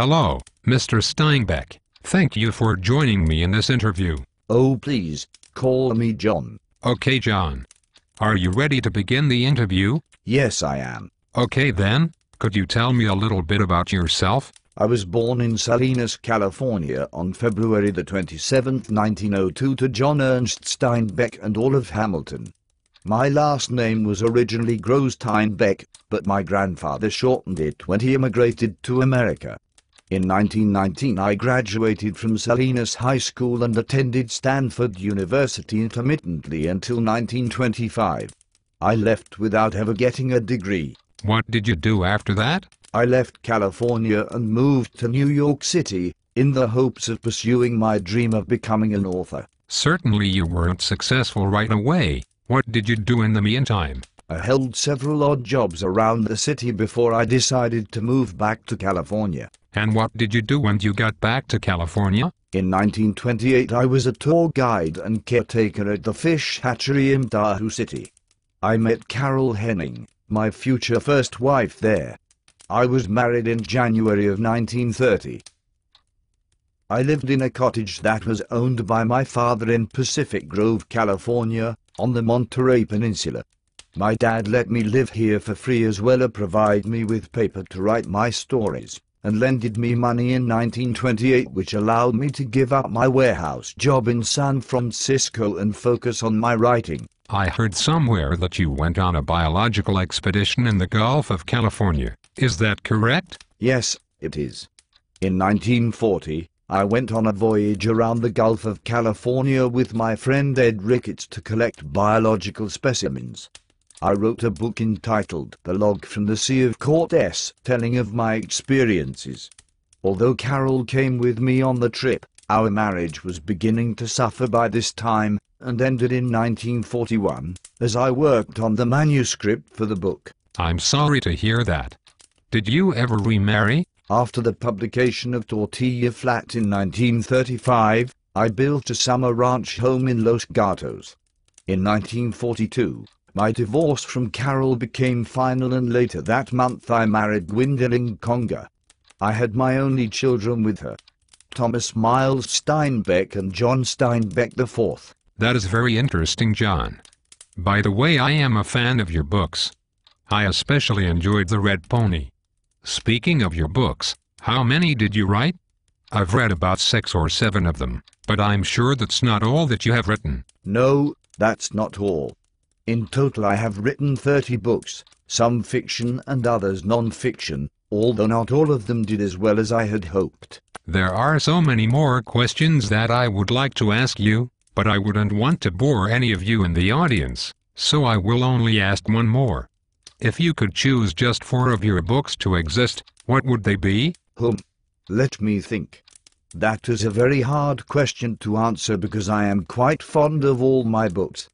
Hello, Mr. Steinbeck. Thank you for joining me in this interview. Oh, please, call me John. Okay, John. Are you ready to begin the interview? Yes, I am. Okay then, could you tell me a little bit about yourself? I was born in Salinas, California on February the 27th, 1902 to John Ernst Steinbeck and Olive Hamilton. My last name was originally Gross Steinbeck, but my grandfather shortened it when he immigrated to America. In 1919 I graduated from Salinas High School and attended Stanford University intermittently until 1925. I left without ever getting a degree. What did you do after that? I left California and moved to New York City, in the hopes of pursuing my dream of becoming an author. Certainly you weren't successful right away. What did you do in the meantime? I held several odd jobs around the city before I decided to move back to California. And what did you do when you got back to California? In 1928 I was a tour guide and caretaker at the fish hatchery in Tahoe City. I met Carol Henning, my future first wife there. I was married in January of 1930. I lived in a cottage that was owned by my father in Pacific Grove, California, on the Monterey Peninsula. My dad let me live here for free as well as provide me with paper to write my stories, and lended me money in 1928 which allowed me to give up my warehouse job in San Francisco and focus on my writing. I heard somewhere that you went on a biological expedition in the Gulf of California. Is that correct? Yes, it is. In 1940, I went on a voyage around the Gulf of California with my friend Ed Ricketts to collect biological specimens. I wrote a book entitled The Log from the Sea of Cortez, telling of my experiences. Although Carol came with me on the trip, our marriage was beginning to suffer by this time, and ended in 1941, as I worked on the manuscript for the book. I'm sorry to hear that. Did you ever remarry? After the publication of Tortilla Flat in 1935, I built a summer ranch home in Los Gatos. In 1942, my divorce from Carol became final, and later that month I married Gwendolyn Conga. I had my only children with her, Thomas Miles Steinbeck and John Steinbeck IV. That is very interesting, John. By the way, I am a fan of your books. I especially enjoyed The Red Pony. Speaking of your books, how many did you write? I've read about 6 or 7 of them, but I'm sure that's not all that you have written. No, that's not all. In total I have written 30 books, some fiction and others non-fiction, although not all of them did as well as I had hoped. There are so many more questions that I would like to ask you, but I wouldn't want to bore any of you in the audience, so I will only ask one more. If you could choose just 4 of your books to exist, what would they be? Let me think. That is a very hard question to answer because I am quite fond of all my books.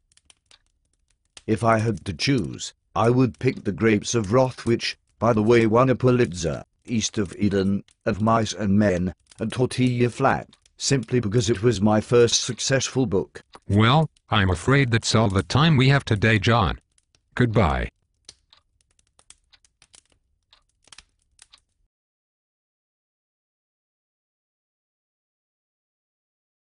If I had to choose, I would pick The Grapes of Wrath, which, by the way, won a Pulitzer, East of Eden, Of Mice and Men, and Tortilla Flat, simply because it was my first successful book. Well, I'm afraid that's all the time we have today, John. Goodbye.